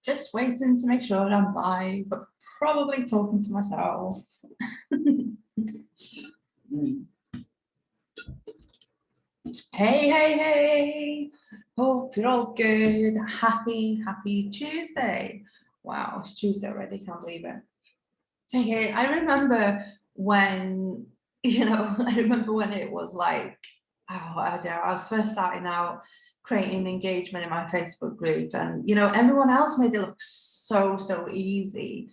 Just waiting to make sure I'm live, but probably talking to myself. Hey. Hope you're all good. Happy Tuesday. Wow, it's Tuesday already, can't believe it. Hey, I remember when, it was like, I was first starting out creating engagement in my Facebook group, and everyone else made it look so easy.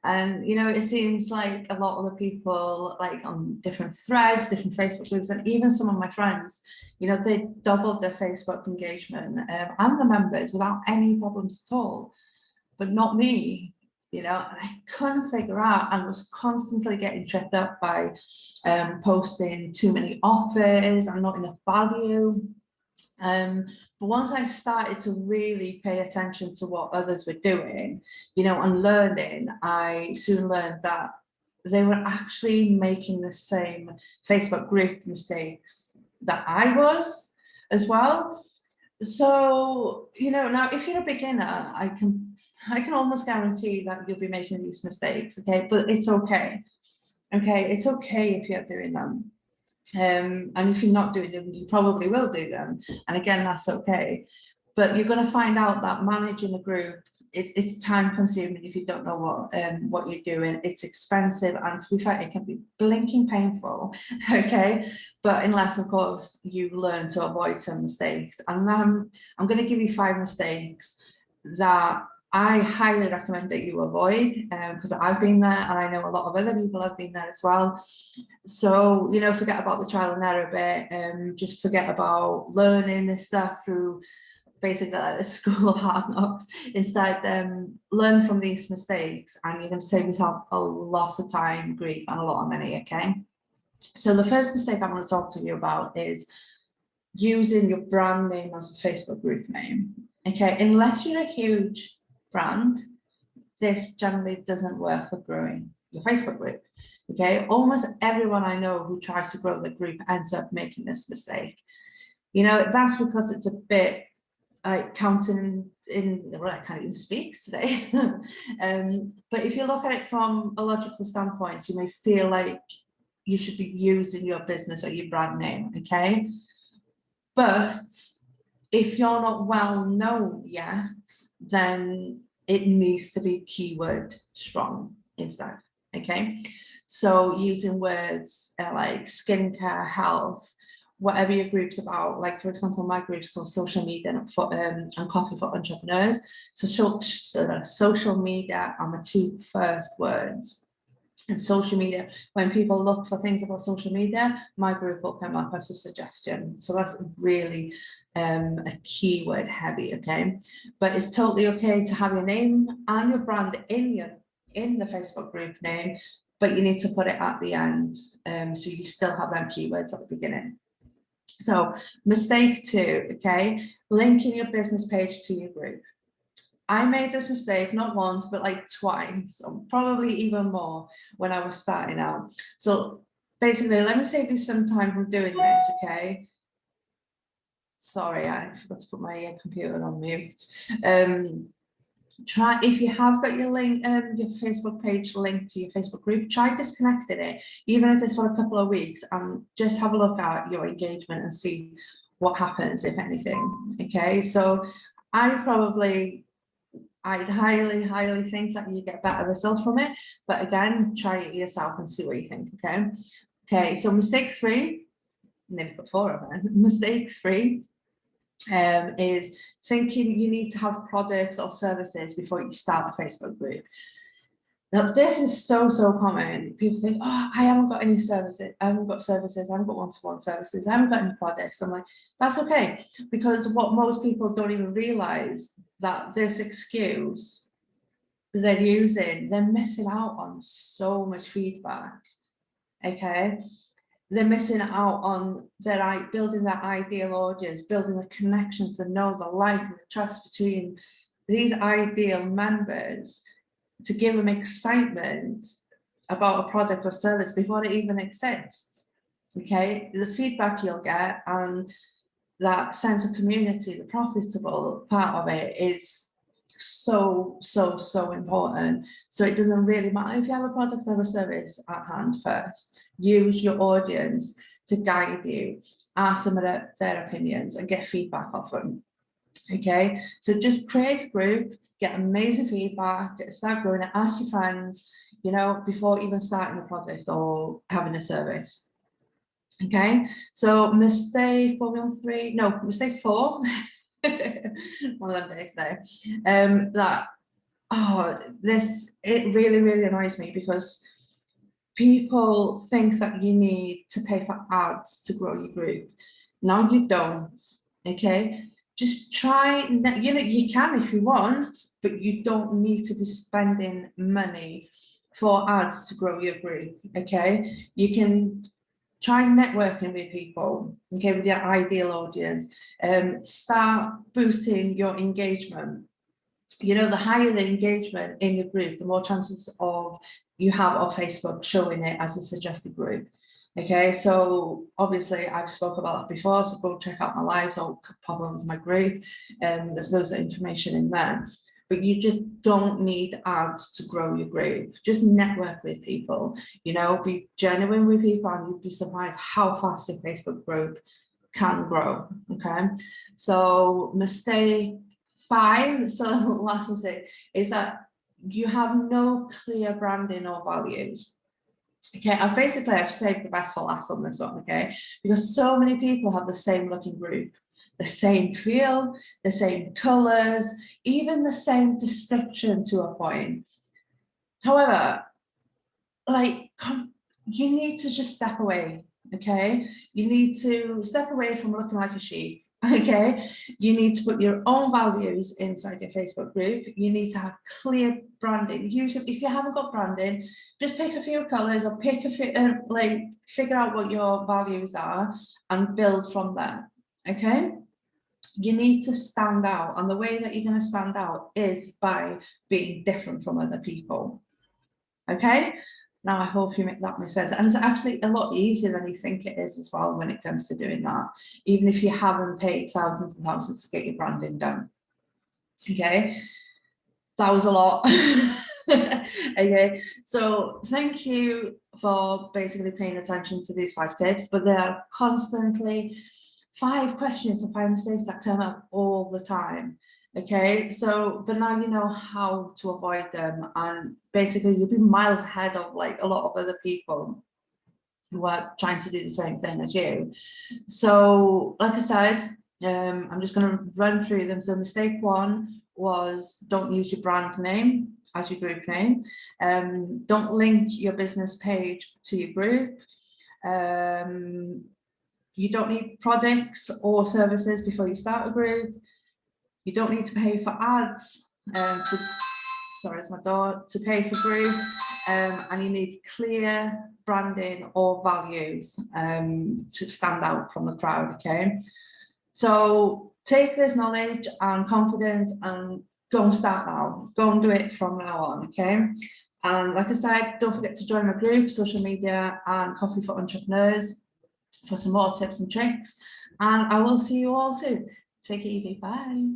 And it seems like a lot of the people, like on different threads, different Facebook groups, and even some of my friends, they doubled their Facebook engagement and the members without any problems at all. But not me. And I couldn't figure out, and was constantly getting tripped up by posting too many offers and not enough value. But once I started to really pay attention to what others were doing, and learning, I soon learned that they were actually making the same Facebook group mistakes that I was as well. So, now if you're a beginner, I can almost guarantee that you'll be making these mistakes, okay? But it's okay. Okay, it's okay if you're doing them. And if you're not doing them, you probably will do them. And again, that's okay. But you're going to find out that managing a group, it's time consuming if you don't know what you're doing. It's expensive, and to be fair, it can be blinking painful, okay? But unless, of course, you learn to avoid some mistakes. And I'm going to give you 5 mistakes that I highly recommend that you avoid, because I've been there, and I know a lot of other people have been there as well. So, forget about the trial and error bit, just forget about learning this stuff through basically like the school of hard knocks. Instead, learn from these mistakes, and you're going to save yourself a lot of time, grief, and a lot of money, okay? So the first mistake I want to talk to you about is using your brand name as a Facebook group name, okay? Unless you're a huge brand, this generally doesn't work for growing your Facebook group, okay? Almost everyone I know who tries to grow the group ends up making this mistake. That's because it's a bit like counting in, well, I can't even speak today. But if you look at it from a logical standpoint, you may feel like you should be using your business or your brand name, okay? But if you're not well known yet, then it needs to be keyword strong instead, okay? So using words like skincare, health, whatever your group's about. Like, for example, my group's called Social Media and Coffee for Entrepreneurs. So social media are my 2 first words. And social media, when people look for things about social media, my group will come up as a suggestion. So that's really a keyword heavy, okay? But it's totally okay to have your name and your brand in the Facebook group name, but you need to put it at the end, so you still have them keywords at the beginning. So mistake 2, okay? Linking your business page to your group. I made this mistake not once, but like twice, or probably even more when I was starting out. So basically, let me save you some time from doing this, okay? Sorry, I forgot to put my computer on mute. Try, if you have got your link, your Facebook page linked to your Facebook group, try disconnecting it, even if it's for a couple of weeks, and just have a look at your engagement and see what happens, if anything, okay? So I'd highly think that you get better results from it, but again, try it yourself and see what you think, okay? Okay, so mistake 3, nearly put 4 of them. Mistake 3 is thinking you need to have products or services before you start the Facebook group. Now, this is so common. People think, oh, I haven't got any services, I haven't got one-to-one services, I haven't got any products. I'm like, that's okay, because what most people don't even realize, that this excuse they're using, they're missing out on so much feedback, okay? They're missing out on building that ideal audience, building the connections, the know, the like, and the trust between these ideal members, to give them excitement about a product or service before it even exists, okay? The feedback you'll get and that sense of community, the profitable part of it, is so important. So it doesn't really matter if you have a product or a service at hand first. Use your audience to guide you, ask them their opinions and get feedback off them. Okay, so just create a group, get amazing feedback, start growing it, ask your friends, you know, before even starting a project or having a service. Okay, so mistake 4, no, mistake 4, one of them days now, that, it really annoys me, because people think that you need to pay for ads to grow your group. No, you don't. Okay, just try, you know, you can if you want, but you don't need to be spending money for ads to grow your group. Okay, you can try networking with people, okay, with your ideal audience. Start boosting your engagement. You know, the higher the engagement in your group, the more chances of you have of Facebook showing it as a suggested group. Okay, so obviously I've spoken about that before, so go check out my lives or pop over to my group, and there's loads of information in there. But you just don't need ads to grow your group. Just network with people, you know, be genuine with people, and you'd be surprised how fast your Facebook group can grow. Okay, so mistake 5, so last mistake, is that you have no clear branding or values. Okay, I've saved the best for last on this one, okay, because so many people have the same looking group, the same feel, the same colors, even the same description to a point. However, like, you need to just step away. Okay, you need to step away from looking like a sheep. Okay, you need to put your own values inside your Facebook group. You need to have clear branding. Usually, if you haven't got branding, just pick a few colors or pick a few, like, figure out what your values are and build from there. Okay, you need to stand out, and the way that you're going to stand out is by being different from other people. Okay, now I hope you make that make sense, and it's actually a lot easier than you think it is as well when it comes to doing that, even if you haven't paid thousands and thousands to get your branding done. Okay, that was a lot. Okay, so thank you for basically paying attention to these 5 tips, but there are constantly 5 questions or 5 mistakes that come up all the time. Okay, so but now you know how to avoid them, and basically you'll be miles ahead of like a lot of other people who are trying to do the same thing as you. So like I said, I'm just going to run through them. So mistake 1 was don't use your brand name as your group name. Don't link your business page to your group. You don't need products or services before you start a group. You don't need to pay for ads. Sorry, it's my door. To pay for group, and you need clear branding or values to stand out from the crowd. Okay, so take this knowledge and confidence and go and start now. Go and do it from now on. Okay, and like I said, don't forget to join my group, social media and Coffee for Entrepreneurs, for some more tips and tricks. And I will see you all soon. Take it easy. Bye.